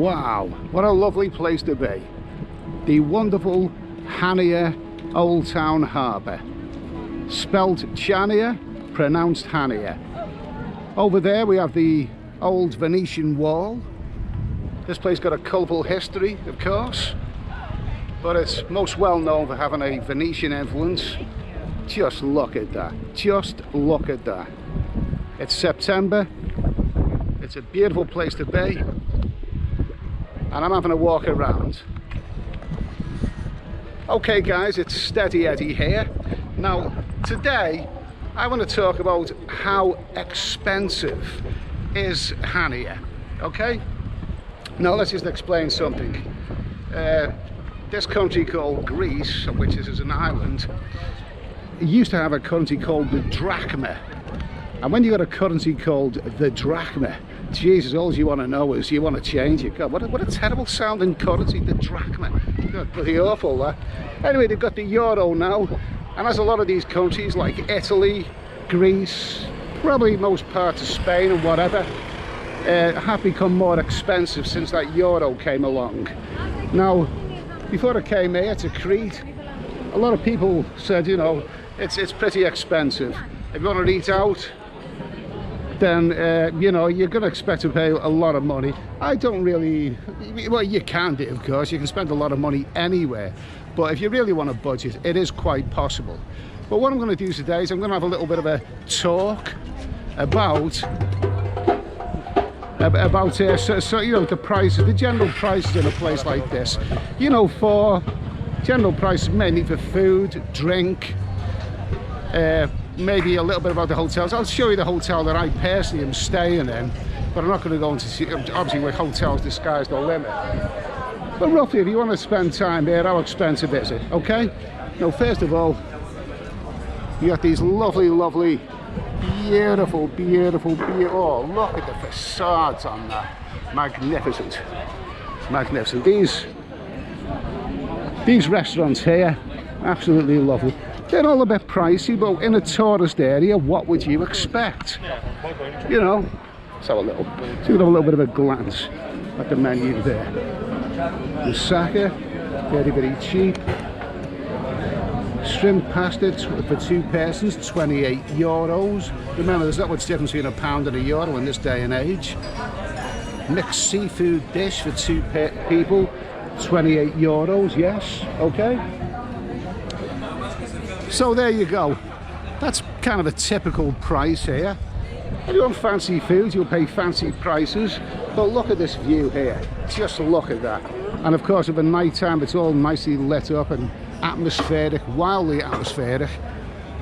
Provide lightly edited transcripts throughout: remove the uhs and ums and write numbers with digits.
Wow, what a lovely place to be. The wonderful CHANIA Old Town Harbour. Spelt CHANIA, pronounced Hania. Over there we have the old Venetian wall. This place got a colourful history, of course, but it's most well known for having a Venetian influence. Just look at that, just look at that. It's September, it's a beautiful place to be, and I'm having a walk around. Okay guys, it's Steady Eddie here. Now today I want to talk about how expensive is Hania, okay? Now let's just explain something. This country called Greece, which is an island, used to have a currency called the drachma. And when you got a currency called the drachma, Jesus, all you want to know is you want to change it. God, what a terrible sounding currency, the drachma. God, bloody awful that. Anyway, they've got the euro now, and as a lot of these countries like Italy, Greece, probably most parts of Spain and whatever, have become more expensive since that euro came along. Now, before it came here to Crete, a lot of people said, you know, it's pretty expensive. If you want to eat out, then you know, you're going to expect to pay a lot of money. I don't really, well, you can do, of course, you can spend a lot of money anywhere, but if you really want to budget, it is quite possible. But what I'm going to do today is I'm going to have a little bit of a talk about so you know, the prices, the general prices in a place like this, you know, for general prices mainly for food, drink, maybe a little bit about the hotels. I'll show you the hotel that I personally am staying in, but I'm not going to go into, obviously with hotels the sky's the limit, but roughly if you want to spend time here, how expensive is it? Okay, now first of all, you got these lovely beautiful, oh, look at the facades on that. Magnificent. These restaurants here, absolutely lovely. They're all a bit pricey, but in a tourist area, what would you expect? You know, let's have a little, so you can have a little bit of a glance at the menu there. The sake, very cheap. Shrimp pasta for 2 persons, 28 euros. Remember, there's not much difference between £1 and €1 in this day and age. Mixed seafood dish for 2 people, 28 euros, yes, okay. So there you go. That's kind of a typical price here. If you want fancy food, you'll pay fancy prices. But look at this view here. Just look at that. And of course, at the night time, it's all nicely lit up and atmospheric, wildly atmospheric.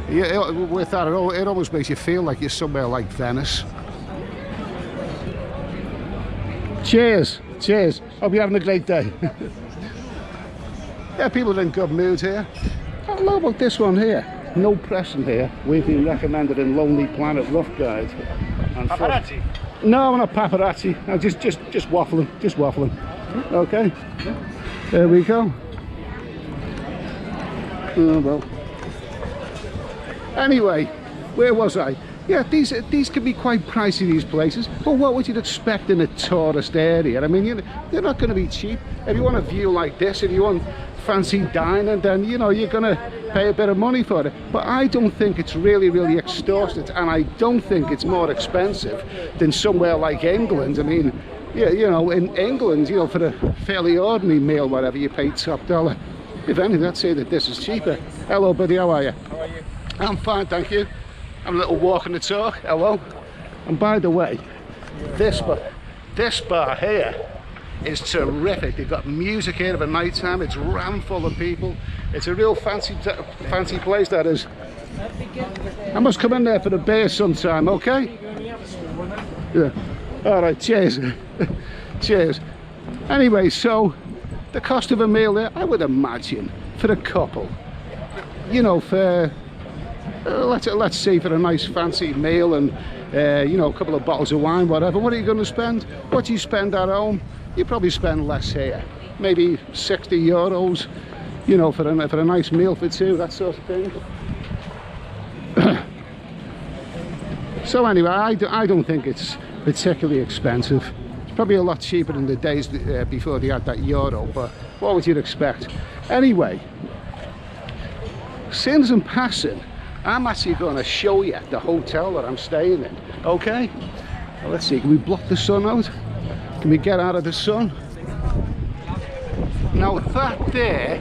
Yeah, with that, it almost makes you feel like you're somewhere like Venice. Cheers, cheers. Hope you're having a great day. Yeah, people are in good mood here. I don't know about this one here. No pressing here. We've been recommended in Lonely Planet Rough Guide. And paparazzi? No, I'm not paparazzi. No, just waffling. Okay. There we go. Oh well. Anyway, where was I? Yeah, these can be quite pricey, these places, but what would you expect in a tourist area? I mean, they're not going to be cheap. If you want a view like this, if you want fancy dining, then you know you're going to pay a bit of money for it. But I don't think it's really extortionate, and I don't think it's more expensive than somewhere like England. I mean, yeah, you know, in England, you know, for a fairly ordinary meal, whatever, you pay top dollar. If anything, I'd say that this is cheaper. Hello, buddy, how are you? How are you? I'm fine, thank you. I'm a little walk and a talk. Hello. And by the way, this bar here is terrific. They've got music here at night time. It's rammed full of people. It's a real fancy place, that is. I must come in there for the beer sometime, okay? Yeah. All right, cheers. Cheers. Anyway, so the cost of a meal there, I would imagine, for a couple, you know, for let's say for a nice fancy meal and you know, a couple of bottles of wine, whatever, what are you going to spend? What do you spend at home? You probably spend less here, maybe 60 euros, you know, for a nice meal for 2, that sort of thing. So anyway, I don't think it's particularly expensive. Probably a lot cheaper than the days before they had that euro, but what would you expect? Anyway, since I'm passing, I'm actually going to show you the hotel that I'm staying in, okay? Well, let's see, can we block the sun out? Can we get out of the sun? Now that there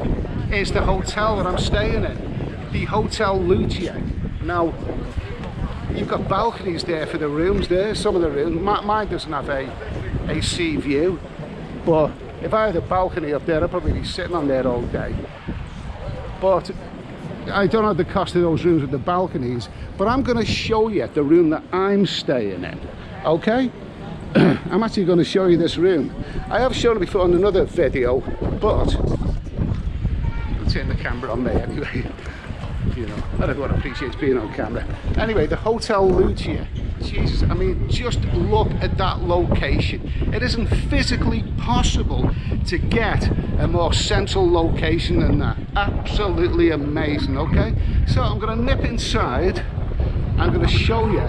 is the hotel that I'm staying in, the Hotel Lucia. Now, you've got balconies there for the rooms there, some of the rooms. Mine doesn't have a sea view, but if I had a balcony up there, I'd probably be sitting on there all day. But I don't know the cost of those rooms with the balconies, but I'm going to show you the room that I'm staying in, okay? I'm actually going to show you this room. I have shown it before in another video, but I'll turn the camera on there anyway. You know, everyone appreciates being on camera. Anyway, the Hotel Lucia. Jesus, I mean, just look at that location. It isn't physically possible to get a more central location than that. Absolutely amazing, okay? So I'm going to nip inside. I'm going to show you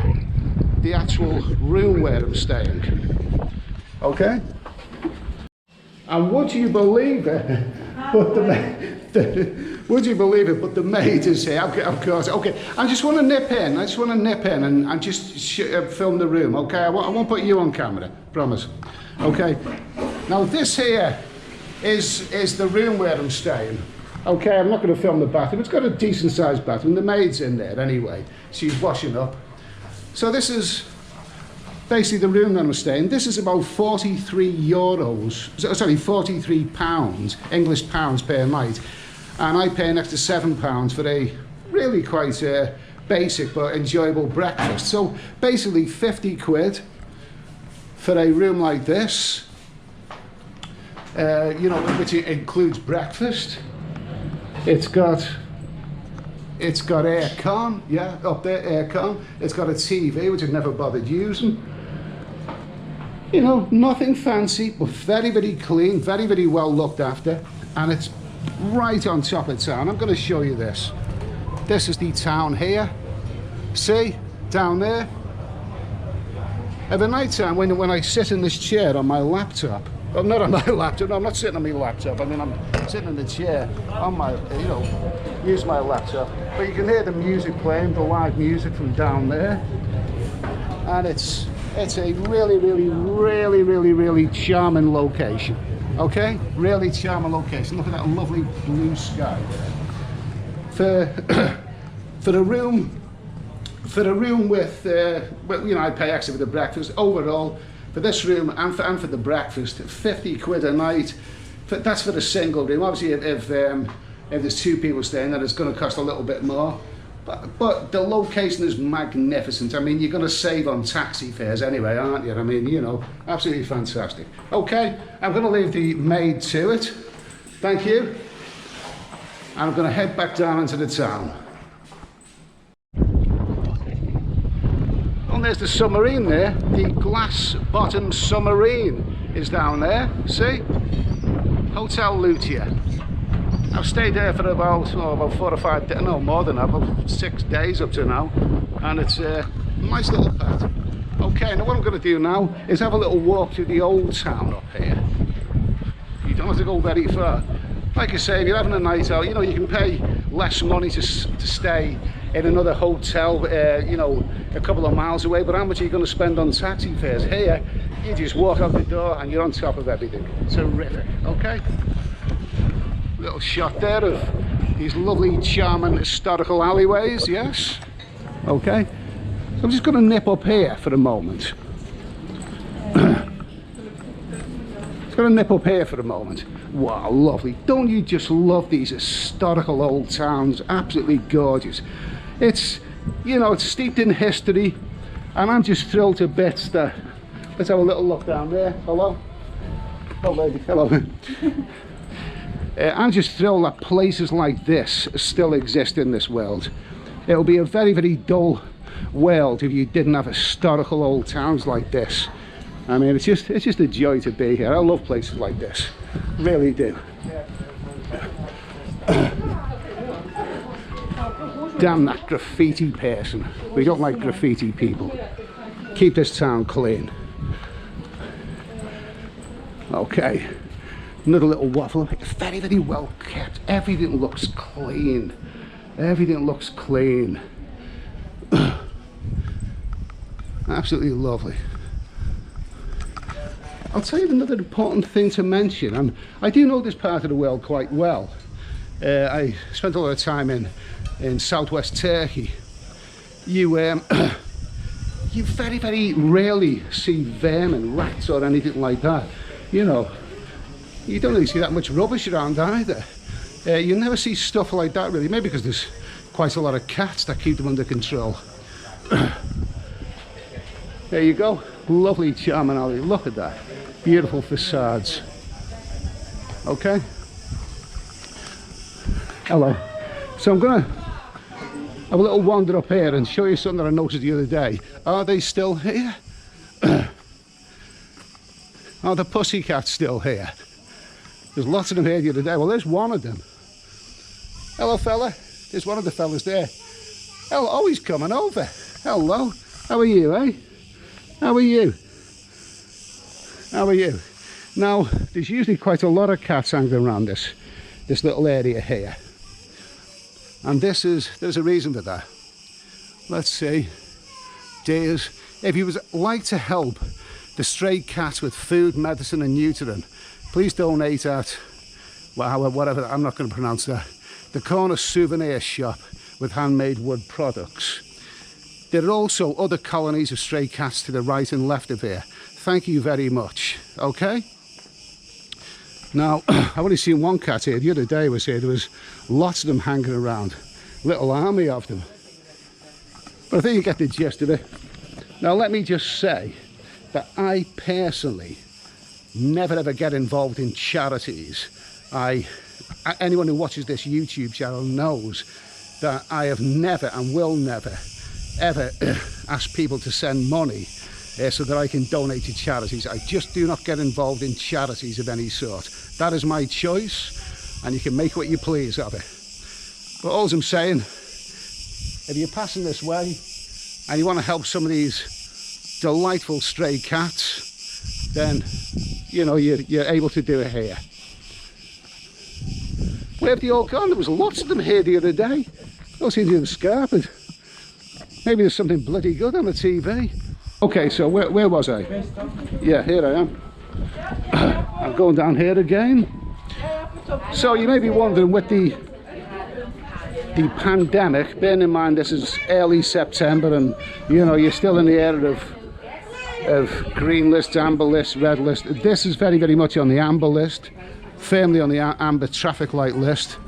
the actual room where I'm staying. Okay? And would you believe it? But would you believe it? But the maid is here. Of course. Okay. I just want to nip in. And just film the room. Okay. I won't put you on camera. Promise. Okay. Now this here is the room where I'm staying. Okay. I'm not going to film the bathroom. It's got a decent sized bathroom. The maid's in there anyway. She's washing up. So this is basically the room that I'm staying. This is about 43 euros, sorry, 43 pounds, English pounds per night. And I pay an extra £7 for a really quite basic but enjoyable breakfast. So basically 50 quid for a room like this, you know, which includes breakfast. It's got aircon, yeah, up there, aircon. It's got a TV, which I've never bothered using. You know, nothing fancy, but very, very clean, very, very well looked after. And it's right on top of town. I'm going to show you this. This is the town here. See, down there. At the night time, when I sit in this chair on my laptop, well, not on my laptop, no, I'm not sitting on my laptop. I mean, I'm sitting in the chair on my, you know, use my laptop. But you can hear the music playing, the live music from down there. And it's a really, really, really, really, really charming location. Okay, really charming location. Look at that lovely blue sky. For a room with, you know, I pay extra for the breakfast. Overall, for this room and for the breakfast, 50 quid a night. That's for the single room. Obviously, if there's two people staying there, it's going to cost a little bit more. But the location is magnificent. I mean, you're going to save on taxi fares anyway, aren't you? I mean, you know, absolutely fantastic. Okay, I'm going to leave the maid to it. Thank you. And I'm going to head back down into the town. And there's the submarine there. The glass bottom submarine is down there. See? Hotel Lucia. I've stayed there for about 4 or 5 days, no more than that, about 6 days up to now, and it's a nice little pad. Okay, now what I'm going to do now is have a little walk through the old town up here. You don't have to go very far. Like I say, if you're having a night out, you know, you can pay less money to stay in another hotel, you know, a couple of miles away, but how much are you going to spend on taxi fares? Here, you just walk out the door and you're on top of everything. Terrific, okay? Little shot there of these lovely, charming, historical alleyways, yes? Okay. So I'm just going to nip up here for a moment. Wow, lovely. Don't you just love these historical old towns? Absolutely gorgeous. It's, you know, it's steeped in history, and I'm just thrilled to bits that... Let's have a little look down there. Hello? Oh, lady. Hello. I'm just thrilled that places like this still exist in this world. It would be a very, very dull world if you didn't have historical old towns like this. I mean, it's just a joy to be here. I love places like this, really do. Damn that graffiti person. We don't like graffiti people. Keep this town clean. Okay, another little waffle. Very, very well kept. Everything looks clean. Everything looks clean. Absolutely lovely. I'll tell you another important thing to mention, and I do know this part of the world quite well. I spent a lot of time in southwest Turkey. You very, very rarely see vermin, rats or anything like that. You know, you don't really see that much rubbish around either. You never see stuff like that really, maybe because there's quite a lot of cats that keep them under control. There you go, lovely charming alley, look at that. Beautiful facades. Okay. Hello. So I'm gonna have a little wander up here and show you something that I noticed the other day. Are they still here? Are the pussycats still here? There's lots of them here the other day. Well, there's one of them. Hello, fella. There's one of the fellas there. Hello. Oh, he's coming over. Hello. How are you, eh? How are you? How are you? Now, there's usually quite a lot of cats hanging around this little area here. And there's a reason for that. Let's see. Dears, if you would like to help the stray cats with food, medicine and neutering, please donate at, well, whatever, I'm not going to pronounce that, the corner souvenir shop with handmade wood products. There are also other colonies of stray cats to the right and left of here. Thank you very much. Okay? Now, I've only seen one cat here. The other day I was here, there was lots of them hanging around. Little army of them. But I think you get the gist of it. Now, let me just say that I personally never ever get involved in charities. Anyone who watches this YouTube channel knows that I have never and will never ever ask people to send money so that I can donate to charities. I just do not get involved in charities of any sort. That is my choice, and you can make what you please of it. But all I'm saying, if you're passing this way and you want to help some of these delightful stray cats, then you know you're able to do it here. Where have they all gone? There was lots of them here the other day. All seem to have scarpered. Maybe there's something bloody good on the TV. Okay, so where was I? Yeah, here I am. I'm going down here again. So you may be wondering, with the pandemic, bearing in mind this is early September and you know you're still in the era of green list, amber list, red list. This is very, very much on the amber list, firmly on the amber traffic light list,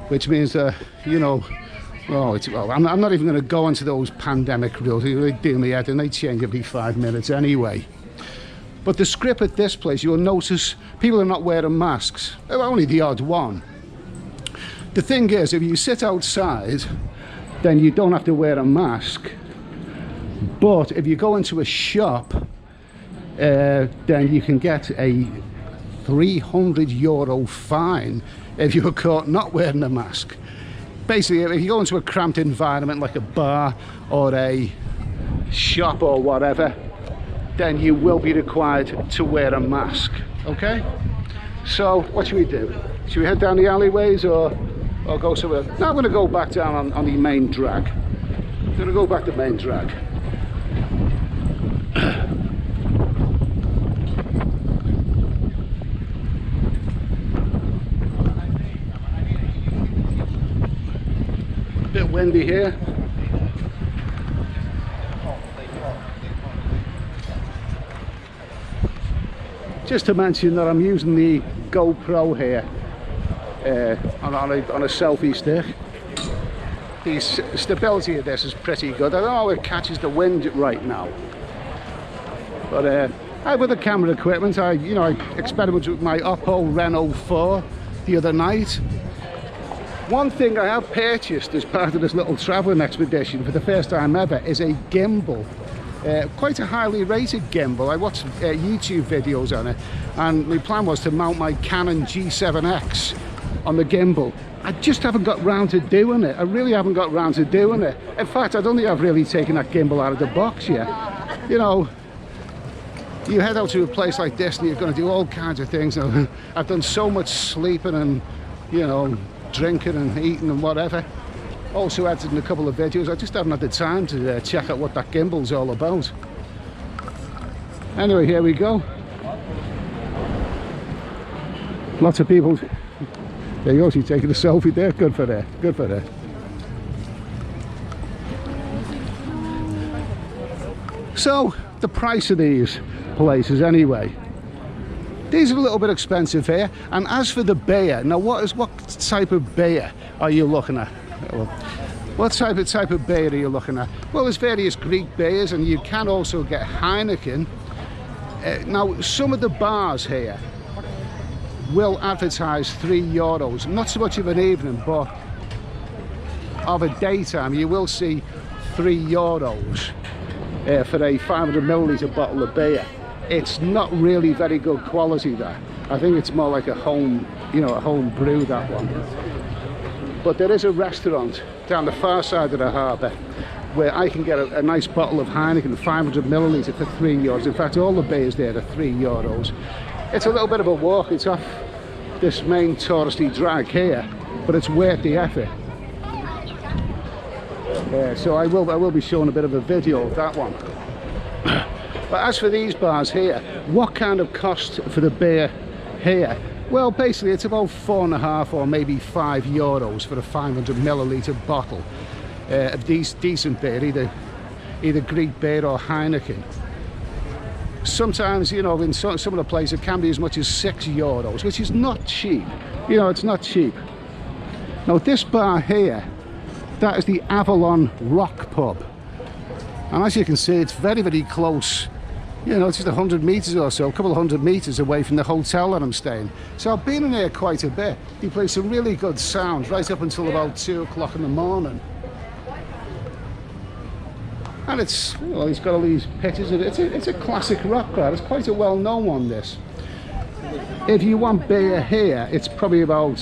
which means you know, well, I'm not even going to go into those pandemic rules. They do me head and they change every 5 minutes anyway. But the script at this place, you'll notice people are not wearing masks. Only the odd one. The thing is, if you sit outside, then you don't have to wear a mask. But if you go into a shop, then you can get a €300 fine if you're caught not wearing a mask. Basically, if you go into a cramped environment like a bar or a shop or whatever, then you will be required to wear a mask. Okay? So what should we do? Should we head down the alleyways or go somewhere? No, I'm going to go back down on the main drag. I'm going to go back to the main drag. Bit windy here. Just to mention that I'm using the GoPro here on a selfie stick. The stability of this is pretty good. I don't know how it catches the wind right now, but with the camera equipment, I experimented with my Oppo Reno 4 the other night. One thing I have purchased as part of this little travelling expedition for the first time ever is a gimbal. Quite a highly rated gimbal. I watched YouTube videos on it, and my plan was to mount my Canon G7X on the gimbal. I just haven't got round to doing it. I really haven't got round to doing it. In fact, I don't think I've really taken that gimbal out of the box yet. You know, you head out to a place like this and you're going to do all kinds of things. I've done so much sleeping and, you know, drinking and eating and whatever. Also edited a couple of videos. I just haven't had the time to check out what that gimbal's all about. Anyway, here we go. Lots of people. There you go, she's taking a selfie there. Good for her, good for her. So, the price of these places anyway. These are a little bit expensive here. And as for the beer, now what type of beer are you looking at? What type of beer are you looking at? Well, there's various Greek beers, and you can also get Heineken. Now, some of the bars here will advertise €3. Not so much of an evening, but of a daytime, you will see €3 for a 500ml bottle of beer. It's not really very good quality, that. I think it's more like a home, you know, a home brew, that one. But there is a restaurant down the far side of the harbour where I can get a nice bottle of Heineken, 500ml for €3. In fact, all the beers there are €3. It's a little bit of a walk. It's off this main touristy drag here, but it's worth the effort. So I will be showing a bit of a video of that one. But as for these bars here, what kind of cost for the beer here? Well, basically it's about €4.50 or maybe €5 for a 500ml bottle of these decent beer, either Greek beer or Heineken. Sometimes, you know, in some of the places it can be as much as €6, which is not cheap. You know, it's not cheap. Now this bar here, that is the Avalon Rock Pub. And as you can see, it's very, very close. You know, it's just 100 metres or so, a couple of 100 metres away from the hotel that I'm staying. So I've been in here quite a bit. He plays some really good sound right up until about 2 o'clock in the morning. And it's, well, he's got all these pictures of it. It's a classic rock bar. It's quite a well-known one, this. If you want beer here, it's probably about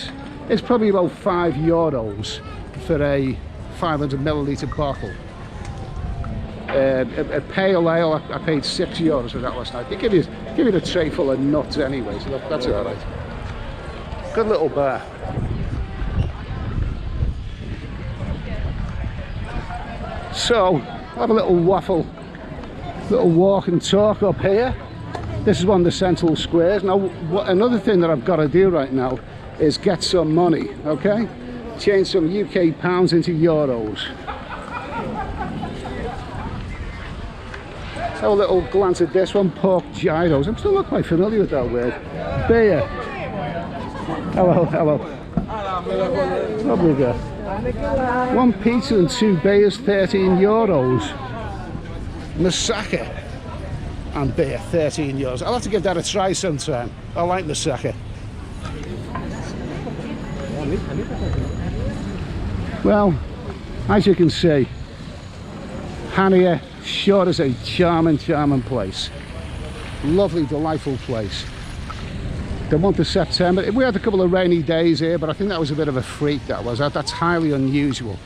€5 for a 500ml bottle. A pale ale, I paid €6 for that last night. They give you a tray full of nuts anyway, so that's all right. Good little bar. So, I'll have a little walk and talk up here. This is one of the central squares. Now, another thing that I've got to do right now is get some money, okay? Change some UK pounds into euros. Have a little glance at this one, pork gyros. I'm still not quite familiar with that word. Beer. Hello, hello. Lovely guy. One pizza and 2 beers, €13. Moussaka and beer, €13. I'll have to give that a try sometime. I like moussaka. Well, as you can see, CHANIA sure is a charming place. Lovely, delightful place. The month of September, we had a couple of rainy days here, but I think that was a bit of a freak, that was. That's highly unusual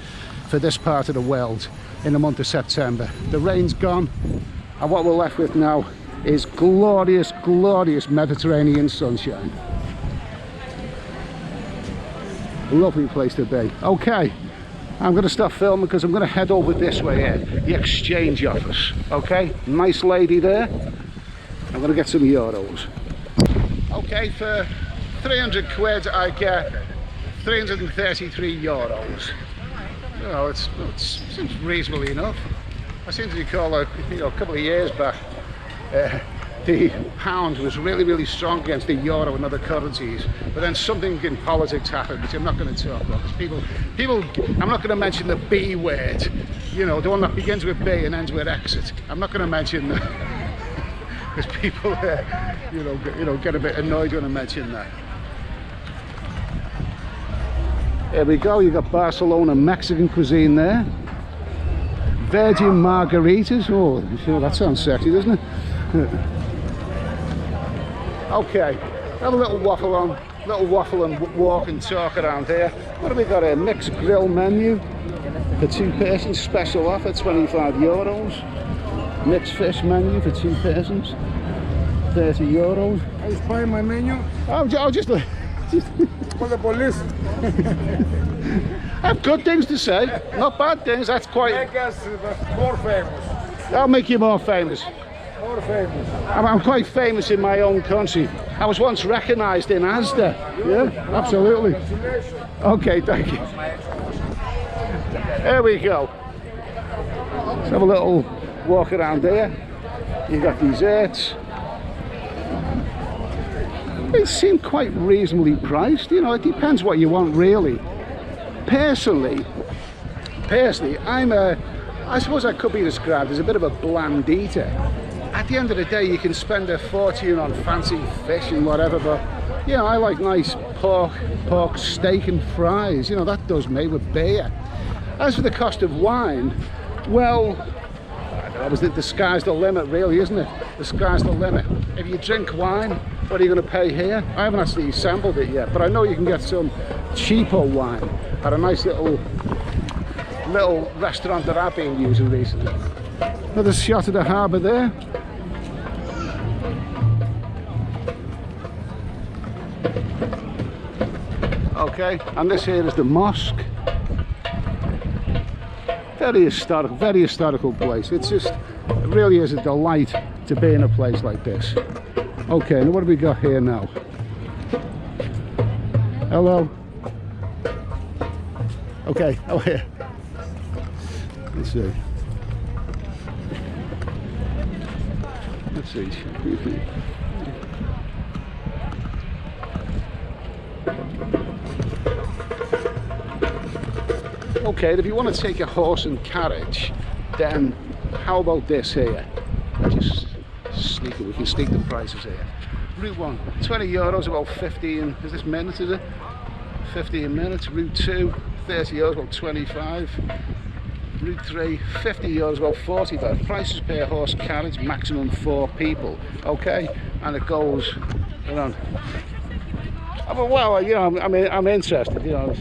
for this part of the world in the month of September. The rain's gone, and what we're left with now is glorious, glorious Mediterranean sunshine. Lovely place to be. Okay, I'm going to stop filming because I'm going to head over this way here, the exchange office. Okay, nice lady there. I'm going to get some euros. Okay, for 300 quid I get 333 euros. You know, it seems reasonably enough. I seem to recall a couple of years back, the pound was really, really strong against the euro and other currencies, but then something in politics happened, which I'm not going to talk about, because people, I'm not going to mention the B word, you know, the one that begins with B and ends with exit. I'm not going to mention that, because people, you know, get a bit annoyed when I mention that. Here we go, you got Barcelona Mexican cuisine there. Virgin margaritas, oh, sure, that sounds sexy, doesn't it? Okay, have a little waffle and walk and talk around here. What have we got here? Mixed grill menu for 2 persons, special offer, €25. Mixed fish menu for 2 persons. €30. I spy my menu. I'll just Call the police. I have good things to say, not bad things. That's quite. Make us more famous. I'll make you more famous. More famous. I'm quite famous in my own country. I was once recognised in Asda. Yeah, absolutely. Congratulations. Okay, thank you. There we go. Let's have a little walk around here. You got desserts. They seem quite reasonably priced. You know, it depends what you want, really. Personally, I suppose I could be described as a bit of a bland eater. At the end of the day, you can spend a fortune on fancy fish and whatever, but you know, I like nice pork steak and fries. You know, that does me with beer. As for the cost of wine, well, I don't know, the sky's the limit, really, isn't it? The sky's the limit. If you drink wine, what are you going to pay here? I haven't actually sampled it yet, but I know you can get some cheaper wine at a nice little restaurant that I've been using recently. Another shot of the harbour there. Okay, and this here is the mosque. Very historical place. It's just, it really is a delight to be in a place like this. Okay, now what have we got here now? Hello. Okay, oh here. Let's see. Let's see. Okay, if you want to take a horse and carriage, then how about this here? Just sneak it, we can sneak the prices here. Route 1, €20, about 15, is this minutes, is it? 15 minutes. Route 2, €30, about 25. Route 3, €50, about 45. Prices per horse carriage, maximum 4 people. Okay, and it goes around. Well, you know, I'm interested. You know,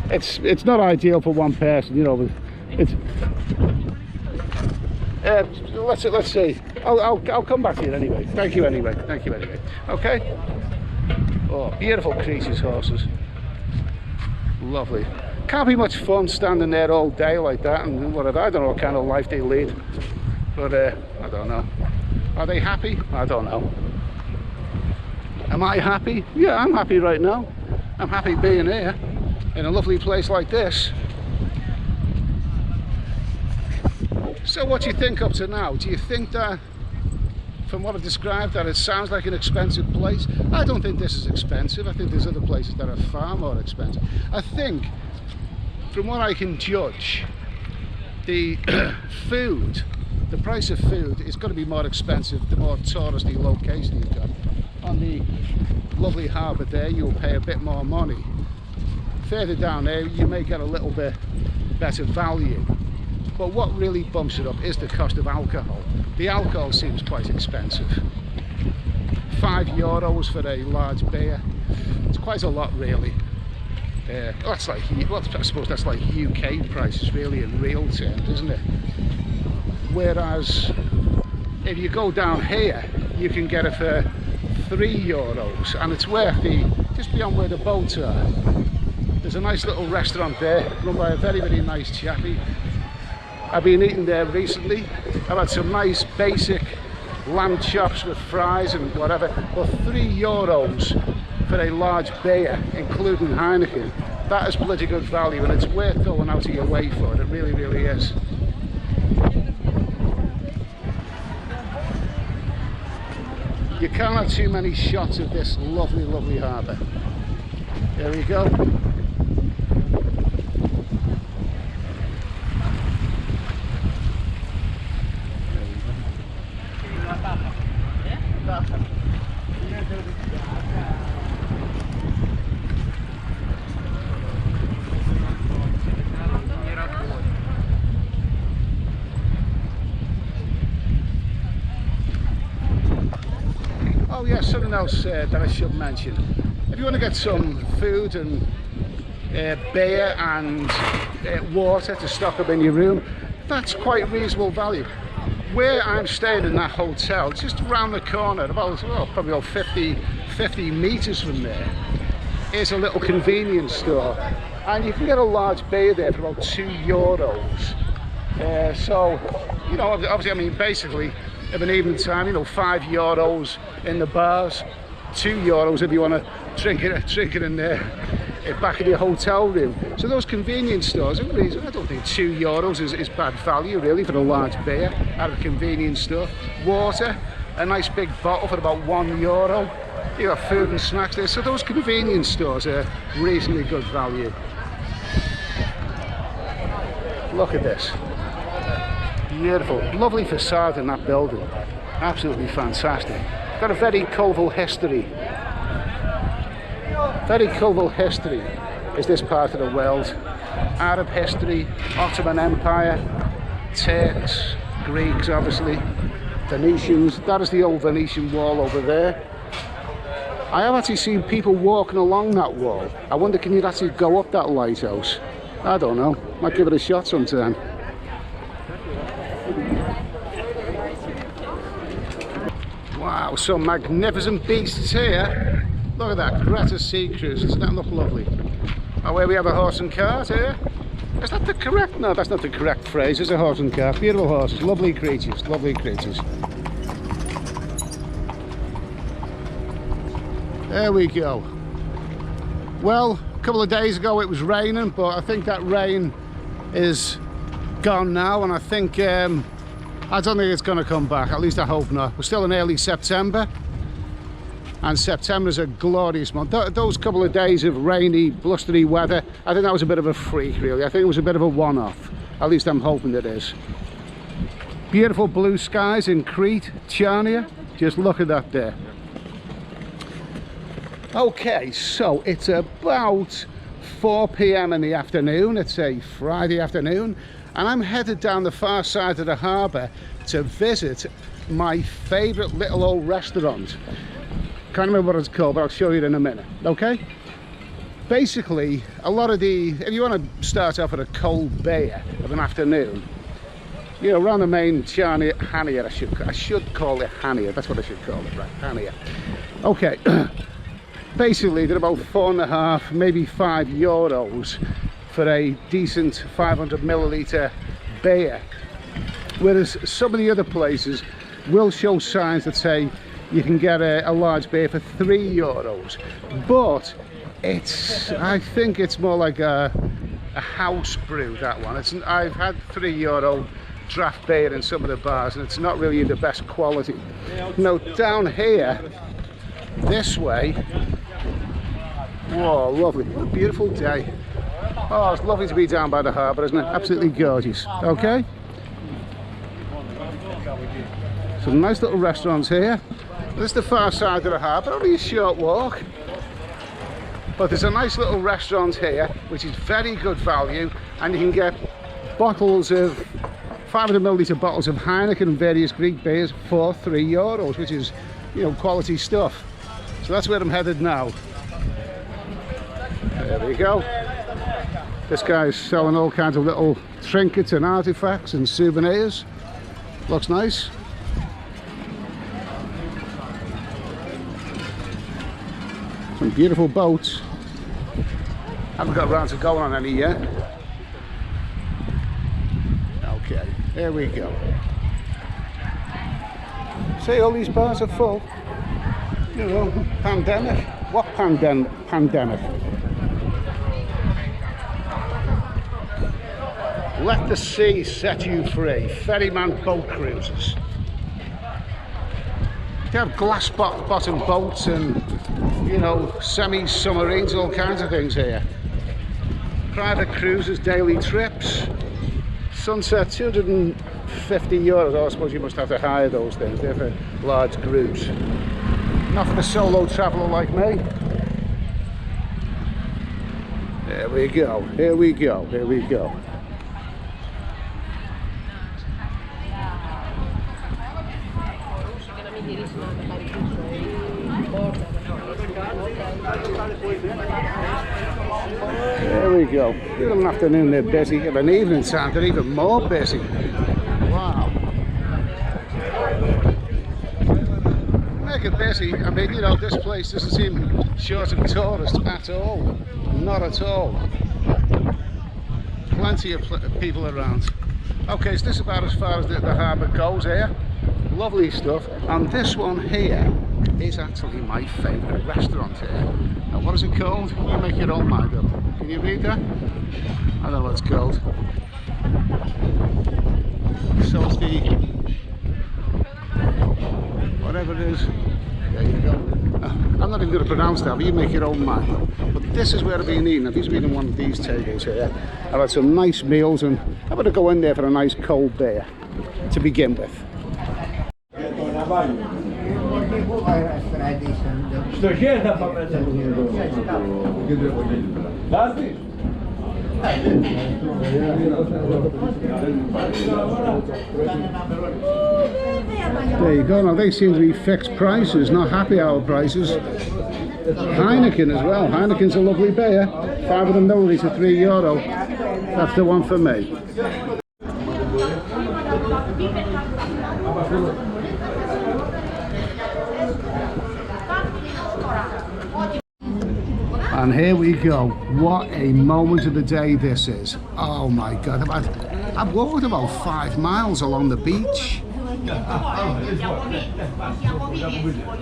it's not ideal for one person. You know, but it's. Let's see. I'll come back to you anyway. Thank you anyway. Thank you anyway. Okay. Oh, beautiful creatures, horses. Lovely. Can't be much fun standing there all day like that and whatever. I don't know what kind of life they lead, but I don't know. Are they happy? I don't know. Am I happy? Yeah, I'm happy right now. I'm happy being here in a lovely place like this. So what do you think up to now? Do you think that, from what I've described, that it sounds like an expensive place? I don't think this is expensive. I think there's other places that are far more expensive. I think, from what I can judge, the food, the price of food is going to be more expensive the more touristy location you've got. On the lovely harbour there, you'll pay a bit more money. Further down there, you may get a little bit better value. But what really bumps it up is the cost of alcohol. The alcohol seems quite expensive. €5 for a large beer. It's quite a lot, really. That's like, well, I suppose that's like UK prices, really, in real terms, isn't it? Whereas if you go down here, you can get it for €3, and it's worth just beyond where the boats are. There's a nice little restaurant there, run by a very, very nice chappie. I've been eating there recently. I've had some nice basic lamb chops with fries and whatever. But €3 for a large beer, including Heineken, that is bloody good value, and it's worth going out of your way for it. It really, really is. You can't have too many shots of this lovely, lovely harbour. There we go. Oh yes, something else that I should mention. If you want to get some food and beer and water to stock up in your room, that's quite reasonable value. where I'm staying in that hotel, just around the corner, about probably about 50 meters from there, is a little convenience store, and you can get a large beer there for about €2. So, you know, obviously, I mean, basically, of an evening time, you know, €5 in the bars, €2 if you want to drink it in there, back in your hotel room. So those convenience stores, I don't think €2 is bad value really for a large beer at a convenience store. Water, a nice big bottle for about €1. You got food and snacks there. So those convenience stores are reasonably good value. Look at this. Beautiful, lovely facade in that building. Absolutely fantastic. Got a very colourful history. Very colourful history is this part of the world. Arab history, Ottoman Empire, Turks, Greeks obviously, Venetians. That is the old Venetian wall over there. I have actually seen people walking along that wall. I wonder, can you actually go up that lighthouse? I don't know, might give it a shot sometime. Wow, some magnificent beasts here. Look at that, Greta Sea Cruise, doesn't that look lovely? Oh, where we have a horse and cart here. Is that the correct? No, that's not the correct phrase. It's a horse and cart. Beautiful horses, lovely creatures, lovely creatures. There we go. Well, a couple of days ago it was raining, but I think that rain is gone now, and I think I don't think it's going to come back, at least I hope not. We're still in early September, and September is a glorious month. Those couple of days of rainy, blustery weather, I think that was a bit of a freak really. I think it was a bit of a one-off, at least I'm hoping it is. Beautiful blue skies in Crete, Chania, just look at that there. Okay, so it's about 4 p.m. in the afternoon. It's a Friday afternoon, and I'm headed down the far side of the harbour to visit my favourite little old restaurant. Can't remember what it's called, but I'll show you in a minute, okay? Basically, a lot of if you want to start off with a cold beer of an afternoon, you know, around the main Chania, I should call it Chania, that's what I should call it, right, Chania. Okay. Basically, they're about €4.5, maybe €5 for a decent 500 milliliter beer. Whereas some of the other places will show signs that say you can get a large beer for €3. But I think it's more like a house brew, that one. I've had €3 draft beer in some of the bars, and it's not really the best quality. Now, down here, this way, whoa, lovely, what a beautiful day. Oh, it's lovely to be down by the harbour, isn't it? Absolutely gorgeous. Okay, some nice little restaurants here. This is the far side of the harbour, only a short walk, but there's a nice little restaurant here which is very good value, and you can get bottles of 500 milliliter bottles of Heineken and various Greek beers for €3, which is, you know, quality stuff. So that's where I'm headed now. There we go. This guy's selling all kinds of little trinkets and artifacts and souvenirs. Looks nice. Some beautiful boats. Haven't got around to going on any yet. Okay, there we go. See, all these bars are full. You know, pandemic. What pandemic? Let the sea set you free. Ferryman boat cruises. They have glass bottom boats and, you know, semi-submarines, all kinds of things here. Private cruises, daily trips. Sunset, €250. I suppose you must have to hire those things. They're for large groups. Not for a solo traveller like me. There we go, here we go, here we go. There we go. Beautiful afternoon, they're busy. Of an evening time, they're even more busy. Wow. it busy. I mean, you know, this place doesn't seem short of tourists at all. Not at all. Plenty of people around. Okay, so this is about as far as the harbour goes here. Lovely stuff. And this one here is actually my favourite restaurant here. Now, what is it called? You make your own mind up. Can you read that? I don't know what it's called. So it's the... whatever it is. There you go. I'm not even going to pronounce that, but you make your own mind up. But this is where I've been eating. I've just been in one of these tables here. I've had some nice meals and I'm going to go in there for a nice cold beer to begin with. There you go. Now they seem to be fixed prices, not happy hour prices. Heineken as well. Heineken's a lovely beer. 500 millilitres, €3. That's the one for me. And here we go. What a moment of the day this is. Oh my God. I've walked about 5 miles along the beach.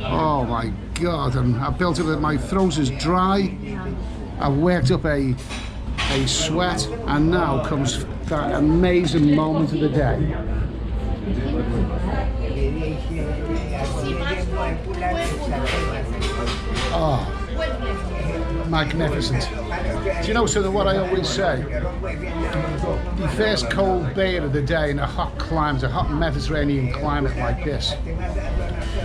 Oh my God. And I built it with my throat is dry. I've worked up a sweat, and now comes that amazing moment of the day. Oh. Magnificent. Do you know something, what I always say? The first cold beer of the day in a hot climate, a hot Mediterranean climate like this,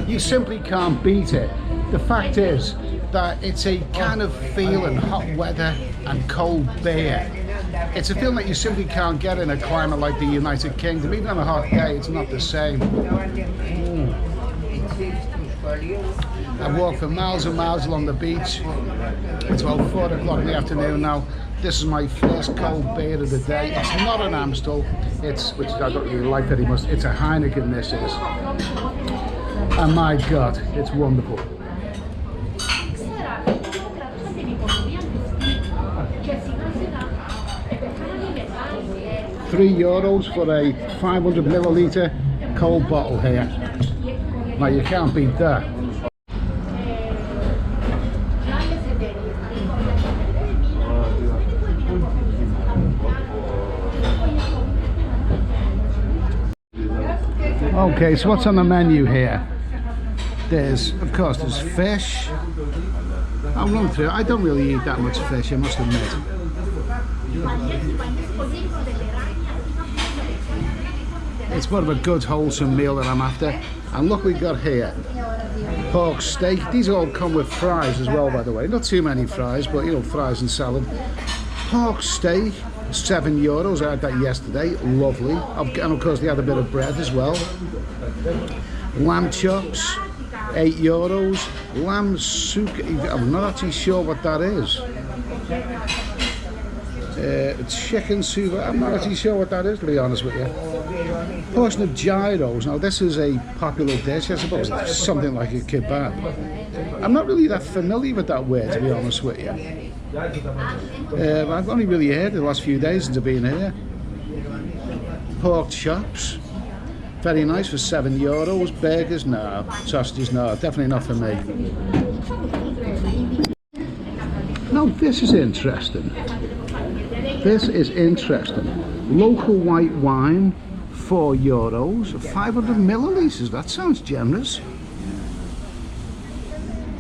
you simply can't beat it. The fact is that it's a kind of feeling, hot weather and cold beer. It's a feeling that you simply can't get in a climate like the United Kingdom. Even on a hot day, it's not the same. I've walked for miles and miles along the beach. It's about 4 o'clock in the afternoon now. This is my first cold beer of the day. It's not an Amstel, which I don't really like very much. It's a Heineken, this is. And my God, it's wonderful. €3 for a 500 millilitre cold bottle here. Now you can't beat that. Okay, so what's on the menu here? Of course, there's fish. I'll run through it. I don't really eat that much fish, I must admit. It's more of a good, wholesome meal that I'm after. And look what we got here. Pork steak. These all come with fries as well, by the way. Not too many fries, but you know, fries and salad. Pork steak. €7. I had that yesterday. Lovely. And of course they had a bit of bread as well. Lamb chops, €8. Lamb souk. I'm not actually sure what that is. Chicken soup. I'm not actually sure what that is, to be honest with you. Portion of gyros. Now this is a popular dish. I suppose it's something like a kebab. I'm not really that familiar with that word, to be honest with you. I've only really heard it the last few days since I've been here. Pork chops, very nice for €7. Burgers, no. Sausages, no. Definitely not for me. Now this is interesting. This is interesting. Local white wine, €4. 500 millilitres. That sounds generous.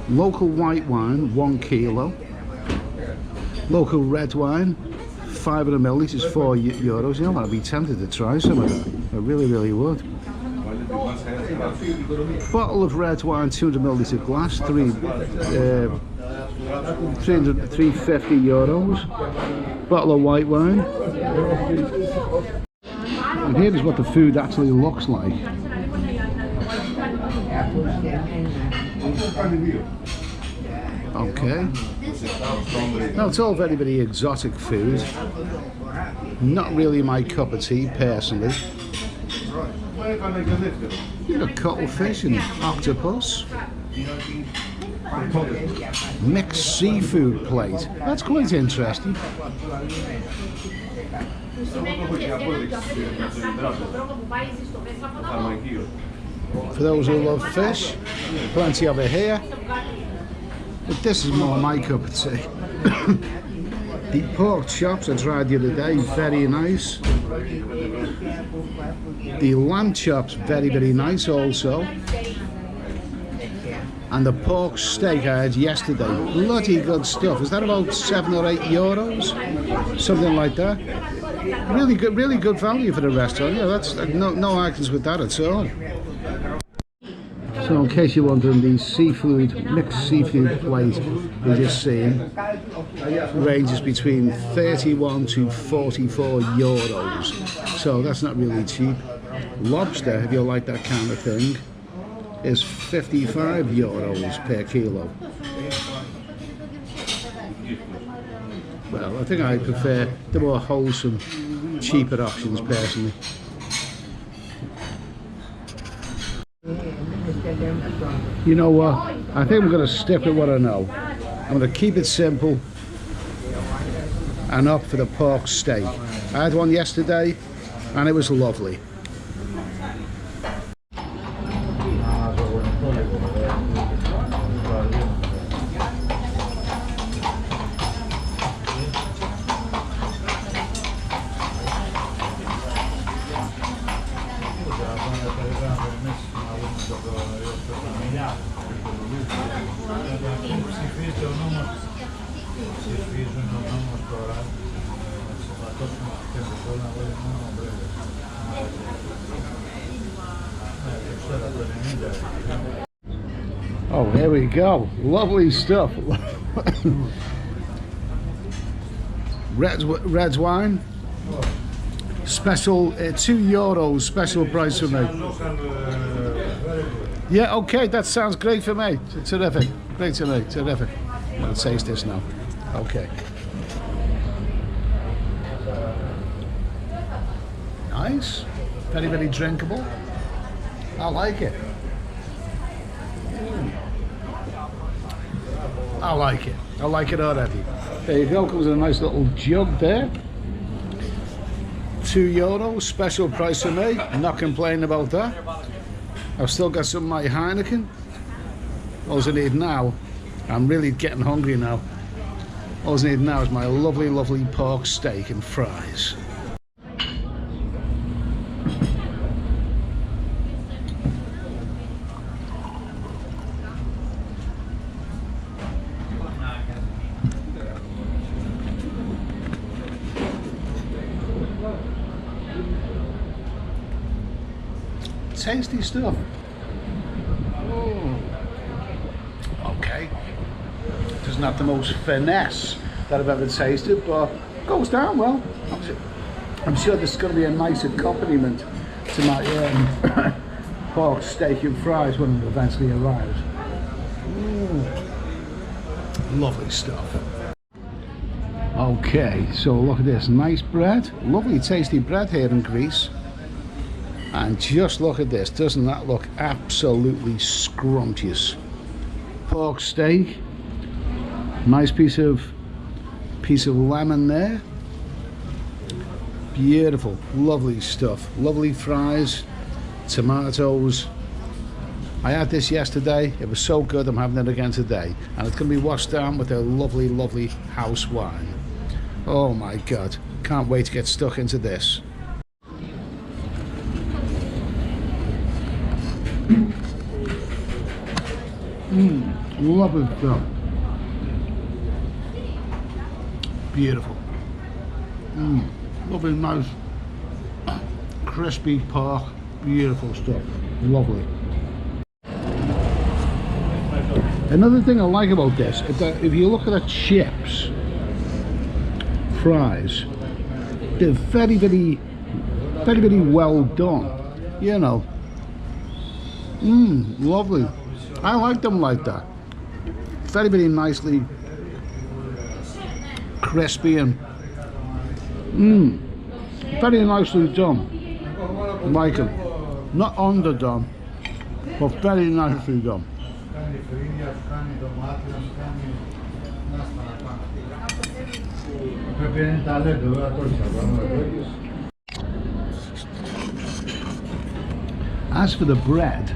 Local white wine, 1 kilo. Local red wine, 500 millilitres, €4. You know what, I'd be tempted to try some of that. I really, really would. Bottle of red wine, 200 millilitre glass, €350. Bottle of white wine. And here is what the food actually looks like. Okay. Now it's all very, very exotic food. Not really my cup of tea, personally. You've got cuttlefish and octopus. Mixed seafood plate. That's quite interesting. For those who love fish, plenty of it here. But this is more my cup of tea. The pork chops I tried the other day, very nice. The lamb chops, very, very nice also. And the pork steak I had yesterday, bloody good stuff. Is that about €7 or €8? Something like that. Really good value for the restaurant. Yeah, that's no arguments with that at all. So in case you're wondering, the mixed seafood plate you're just seeing ranges between 31 to 44 euros. So that's not really cheap. Lobster, if you like that kind of thing, is 55 euros per kilo. Well, I think I prefer the more wholesome, cheaper options personally. You know what? I think I'm going to stick with what I know. I'm going to keep it simple and opt for the pork steak. I had one yesterday and it was lovely. Oh, here we go. Lovely stuff. Red's wine. Special, €2, special price for me. Yeah, okay, that sounds great for me. Terrific. Great to me, terrific. I'm going to taste this now. Okay. Nice. Very, very drinkable. I like it. I like it. I like it already. There you go. Comes in a nice little jug there. €2, special price for me. I'm not complaining about that. I've still got some of my Heineken. All I need now, I'm really getting hungry now. All I need now is my lovely, lovely pork steak and fries. Tasty stuff. Okay. Doesn't have the most finesse that I've ever tasted, but goes down well. I'm sure this is going to be a nice accompaniment to my pork steak and fries when it eventually arrives. Lovely stuff. Okay, so look at this nice bread. Lovely tasty bread here in Greece. And just look at this, doesn't that look absolutely scrumptious? Pork steak, nice piece of lemon there. Beautiful, lovely stuff. Lovely fries, tomatoes. I had this yesterday, it was so good I'm having it again today. And it's going to be washed down with a lovely, lovely house wine. Oh my God, can't wait to get stuck into this. Lovely stuff. Beautiful. Lovely, nice, crispy pork. Beautiful stuff. Lovely. Another thing I like about this is that if you look at the chips, fries, they're very, very, very, very well done. You know. Lovely. I like them like that. Very, very nicely crispy and very nicely done. Like them. Not underdone, but very nicely done. As for the bread,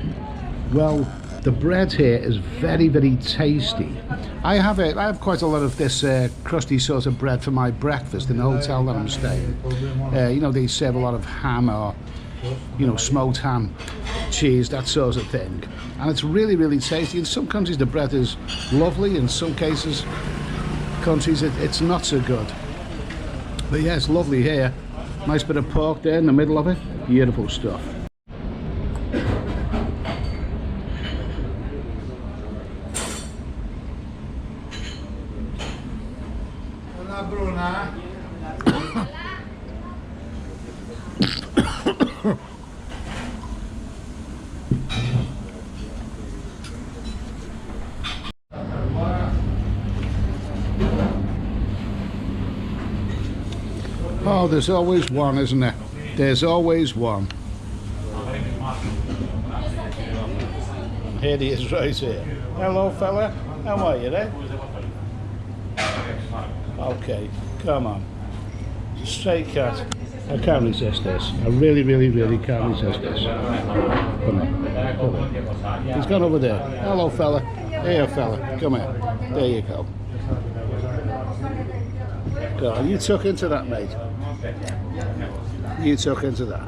well, the bread here is very, very tasty. I have quite a lot of this crusty sort of bread for my breakfast in the hotel that I'm staying. You know, they serve a lot of ham, or, you know, smoked ham, cheese, that sort of thing. And it's really, really tasty. In some countries the bread is lovely, in some countries it's not so good. But yeah, it's lovely here. Nice bit of pork there in the middle of it. Beautiful stuff. Oh, there's always one, isn't there? There's always one. Here he is, right here. Hello, fella. How are you, there? Okay, come on. Stray cat. I can't resist this. I really, really, really can't resist this. Come on. Come on. He's gone over there. Hello, fella. Here, fella. Come here. There you go. Go on. You tuck into that, mate. You tuck into that.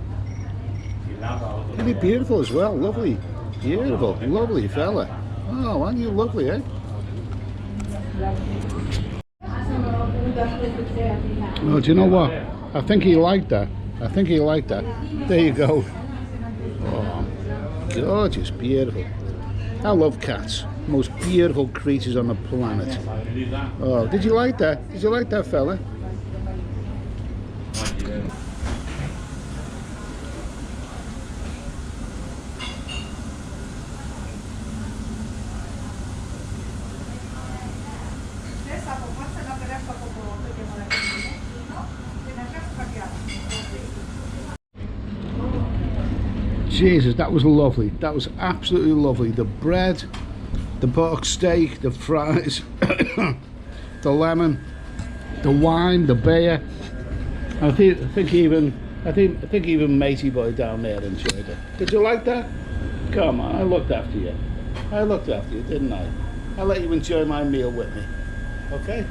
Isn't he beautiful as well? Lovely. Beautiful. Lovely fella. Oh, aren't you lovely, eh? Oh, do you know what? I think he liked that. I think he liked that. There you go. Oh, gorgeous, beautiful. I love cats. Most beautiful creatures on the planet. Oh, did you like that? Did you like that, fella? Jesus, that was lovely. That was absolutely lovely. The bread, the pork steak, the fries, the lemon, the wine, the beer. I think even Matey Boy down there enjoyed it. Did you like that? Come on, I looked after you. I looked after you, didn't I? I let you enjoy my meal with me. Okay?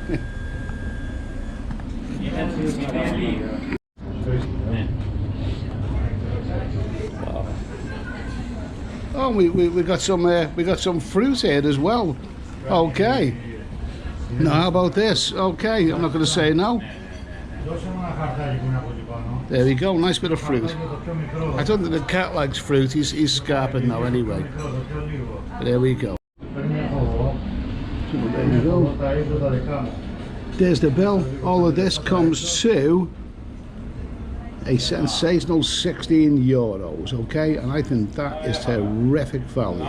Oh, we got some fruit here as well. Okay. Now how about this? Okay, I'm not going to say no. There we go, nice bit of fruit. I don't think the cat likes fruit. He's scarping now anyway. There we go. So there you go. There's the bill. All of this comes to a sensational €16, okay? And I think that is terrific value.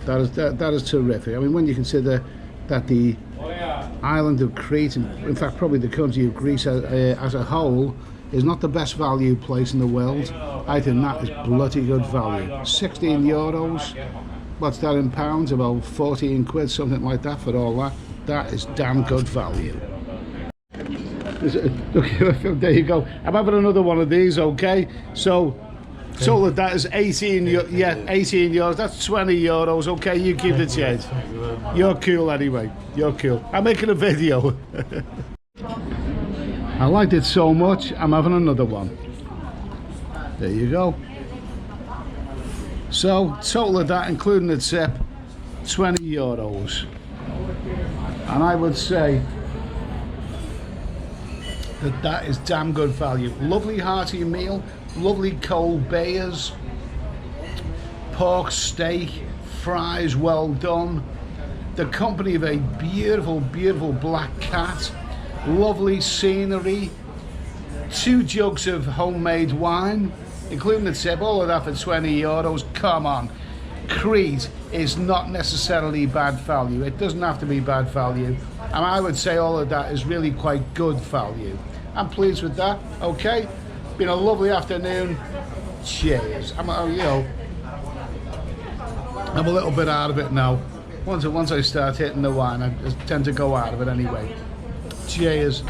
That is terrific. I mean, when you consider that the island of Crete, in fact probably the country of Greece as a whole, is not the best value place in the world, I think that is bloody good value. €16, what's that in pounds? About 14 quid, something like that for all that. That is damn good value. Okay, there you go. I'm having another one of these, okay? So that is 18, yeah, €18. That's €20, okay? You keep the change. You're cool anyway. You're cool. I'm making a video. I liked it so much, I'm having another one. There you go. So, total of that, including the tip, €20. And I would say that is damn good value. Lovely hearty meal, lovely cold beers, pork steak, fries well done, the company of a beautiful, beautiful black cat, lovely scenery, 2 jugs of homemade wine, including the tip, all of that for €20. Come on. Crete is not necessarily bad value. It doesn't have to be bad value. And I would say all of that is really quite good value. I'm pleased with that. Okay, been a lovely afternoon. Cheers. I'm a little bit out of it now. Once I start hitting the wine, I tend to go out of it anyway. Cheers.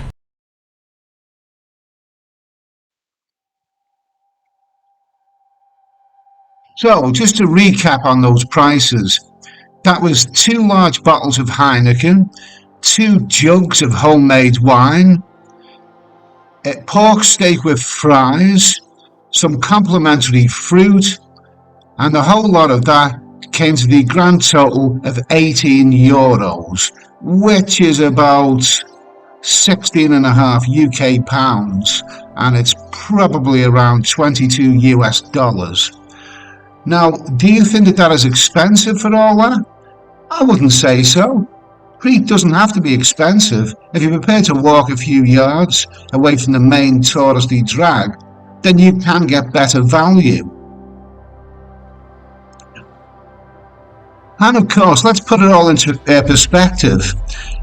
So, just to recap on those prices, that was 2 large bottles of Heineken, 2 jugs of homemade wine, a pork steak with fries, some complimentary fruit, and the whole lot of that came to the grand total of €18, which is about 16.5 UK pounds, and it's probably around 22 US dollars. Now, do you think that is expensive for all that? I wouldn't say so. Crete doesn't have to be expensive. If you're prepared to walk a few yards away from the main touristy drag, then you can get better value. And of course, let's put it all into perspective.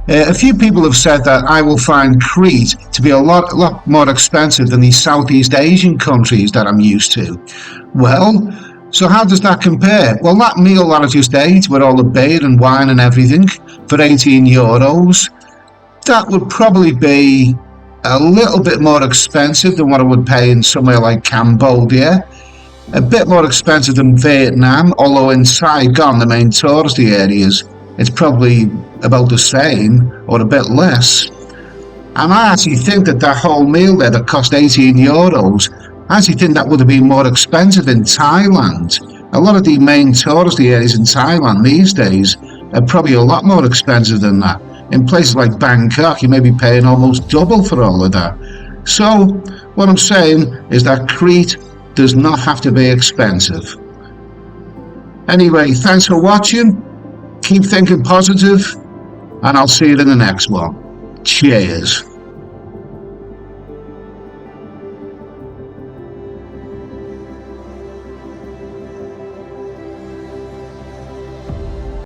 A few people have said that I will find Crete to be a lot more expensive than these Southeast Asian countries that I'm used to. Well, so how does that compare? Well, that meal that I just ate with all the beer and wine and everything for €18, that would probably be a little bit more expensive than what I would pay in somewhere like Cambodia. A bit more expensive than Vietnam, although in Saigon, the main touristy areas, it's probably about the same or a bit less. And I actually think that whole meal there that cost €18, I actually think that would have been more expensive in Thailand. A lot of the main touristy areas in Thailand these days are probably a lot more expensive than that. In places like Bangkok, you may be paying almost double for all of that. So, what I'm saying is that Crete does not have to be expensive. Anyway, thanks for watching. Keep thinking positive, and I'll see you in the next one. Cheers.